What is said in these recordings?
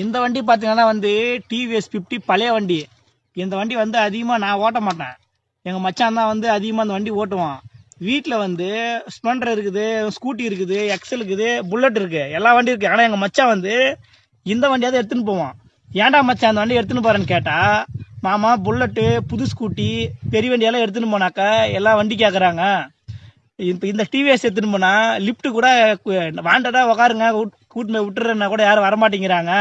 இந்த வண்டி பார்த்தீங்கன்னா வந்து டிவிஎஸ் 50 பழைய வண்டி. இந்த வண்டி வந்து அதிகமாக நான் ஓட்ட மாட்டேன். எங்கள் மச்சான் தான் வந்து அதிகமாக அந்த வண்டி ஓட்டுவான். வீட்டில் வந்து ஸ்ப்ளெண்டர் இருக்குது, ஸ்கூட்டி இருக்குது, எக்ஸல் இருக்குது, புல்லட் இருக்குது, எல்லா வண்டி இருக்குது. ஆனால் எங்கள் மச்சான் வந்து இந்த வண்டியாவது எடுத்துன்னு போவான். ஏன்டா மச்சான் அந்த வண்டி எடுத்துன்னு போகிறேன்னு கேட்டால், மாமா புல்லட்டு, புது ஸ்கூட்டி, பெரிய வண்டியெல்லாம் எடுத்துன்னு போனாக்கா எல்லா வண்டி கேட்குறாங்க. இப்போ இந்த டிவிஎஸ் எடுத்துன்னு போனா லிஃப்ட் கூட வாண்டடா உக்காருங்க கூட்டு விட்டுறேன்னா கூட யாரும் வரமாட்டேங்கிறாங்க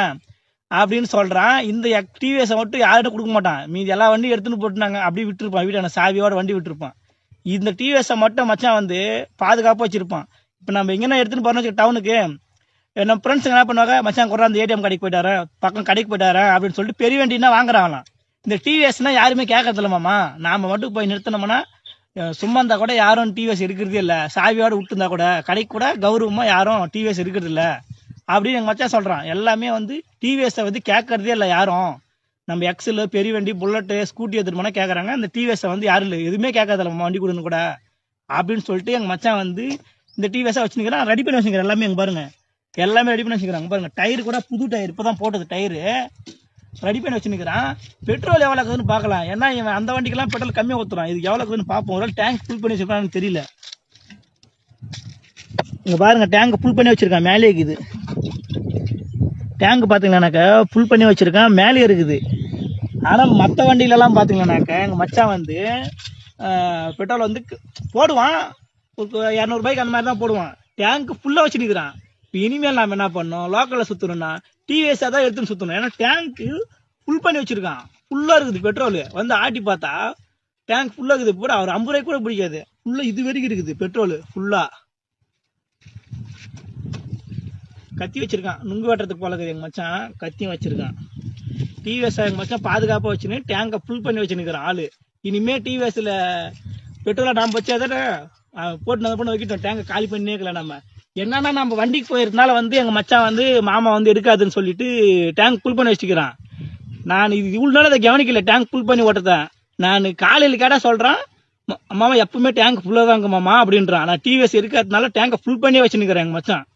அப்படின்னு சொல்றான். இந்த டிவிஎஸ் மட்டும் யாரும் கொடுக்க மாட்டான். மீதி எல்லா வண்டியும் எடுத்துன்னு போட்டுனாங்க அப்படியே விட்டுருப்பான். வீட்டான சாவியோட வண்டி விட்டுருப்பான். இந்த டிவிஎஸ் மட்டும் மச்சான் வந்து பாதுகாப்பாக வச்சிருப்பான். இப்போ நம்ம எங்கன்னா எடுத்துன்னு போறோம் டவுனுக்கு, நம்ம ஃப்ரெண்ட்ஸுங்க என்ன பண்ணுவாங்க, மச்சான் கூட அந்த ஏடிஎம் கடைக்கு போயிட்டாரு, பக்கம் கடைக்கு போயிட்டாரு அப்படின்னு சொல்லிட்டு பெரிய வண்டினா வாங்குறாங்களாம். இந்த டிவிஎஸ்னா யாருமே கேட்கறதில்ல மாமா. நாம மட்டும் போய் நிறுத்தினோம்னா சும்மா இருந்தா கூட யாரும் டிவிஎஸ் எடுக்கிறதே இல்லை. சாவியோட விட்டுருந்தா கூட கடைக்கு கூட கௌரவமா யாரும் டிவிஎஸ் எடுக்கிறது இல்லை அப்படின்னு எங்க மச்சான் சொல்றான். எல்லாமே வந்து டிவிஎஸ் வந்து கேட்கறதே இல்லை யாரும். நம்ம எக்ஸல், பெரிய வண்டி, புல்லட்டு, ஸ்கூட்டி எடுத்துட்டு போனா கேட்கறாங்க. இந்த டிவிஎஸ் வந்து யாரும் இல்லை, எதுவுமே கேட்கறதில்ல வண்டி கொடுன்னு கூட அப்படின்னு சொல்லிட்டு எங்க மச்சான் வந்து இந்த டிவிஎஸ் வச்சுருக்கிறான். ரெடி பண்ணி வச்சுக்கிறேன். எல்லாமே எங்க பாருங்க, எல்லாமே ரெடி பண்ணி வச்சுக்கிறாங்க பாருங்க. டயர் கூட புது டயர் இப்பதான் போட்டது, டயரு ரெடி பண்ணி வச்சுருக்கிறான். பெட்ரோல் எவ்வளோ இருக்குதுன்னு பார்க்கலாம். ஏன்னா இவன் அந்த வண்டிக்கெல்லாம் பெட்ரோல் கம்மியாக ஊற்றுறான். இது எவ்வளோ இருக்குதுன்னு பார்ப்போம். ஒரு டேங்க் ஃபுல் பண்ணி வச்சிருக்கான்னு தெரியல. இங்கே பாருங்க, டேங்க் ஃபுல் பண்ணி வச்சிருக்கான். மேலே இருக்குது டேங்க். பார்த்தீங்கன்னாக்கா ஃபுல் பண்ணி வச்சிருக்கான், மேலே இருக்குது. ஆனால் மற்ற வண்டியிலலாம் பார்த்தீங்கன்னாக்கா எங்கள் மச்சான் வந்து பெட்ரோல் வந்து போடுவான், ஒரு 200 ரூபாய்க்கு அந்த மாதிரி தான் போடுவான். டேங்க் ஃபுல்லாக வச்சுருக்கிறான். இப்போ இனிமேல் நாம் என்ன பண்ணோம், லோக்கலில் சுற்றணும்னா டிவிஎஸ் தான் எடுத்துன்னு சுற்றணும். ஏன்னா டேங்க்கு ஃபுல் பண்ணி வச்சிருக்கான், ஃபுல்லாக இருக்குது பெட்ரோல். வந்து ஆட்டி பார்த்தா டேங்க் ஃபுல்லாக இருக்குது. கூட அவர் 50 ரூபாய்க்கு கூட பிடிக்காது, ஃபுல்லாக இது வரைக்கும் இருக்குது பெட்ரோல் ஃபுல்லாக. கத்தி வச்சிருக்கான், நுங்கு வெட்டுறதுக்கு போல இருக்குது எங்கள் மச்சான். கத்தியும் வச்சிருக்கான். டிவிஎஸ் எங்கள் மச்சான் பாதுகாப்பாக வச்சுன்னு டேங்கை ஃபுல் பண்ணி வச்சுன்னுக்கிறான் ஆள். இனிமேல் டிவிஎஸ்ல பெட்ரோலை நாம் வச்சாதானே போட்டு அந்த பொண்ணு வைக்கிட்டோம். டேங்கை காலி பண்ணி நேர்க்கலாம். நம்ம என்னன்னா நம்ம வண்டிக்கு போயிருந்தனால வந்து எங்க மச்சான் வந்து மாமா வந்து எடுக்காதுன்னு சொல்லிட்டு டேங்க் ஃபுல் பண்ணி வச்சுக்கிறான். நான் இது இவ்வளவு நாள் அதை கவனிக்கல, டேங்க் ஃபுல் பண்ணி ஓட்டுறேன். நான் காலையில் கேட்டா சொல்றேன், மாமா எப்பவுமே டேங்க் ஃபுல்லாக தாங்க மாமா அப்படின்றான். நான் டிவிஎஸ் எடுக்காததுனால டேங்கை ஃபுல் பண்ணி வச்சுன்னுக்கிறேன் எங்க மச்சான்.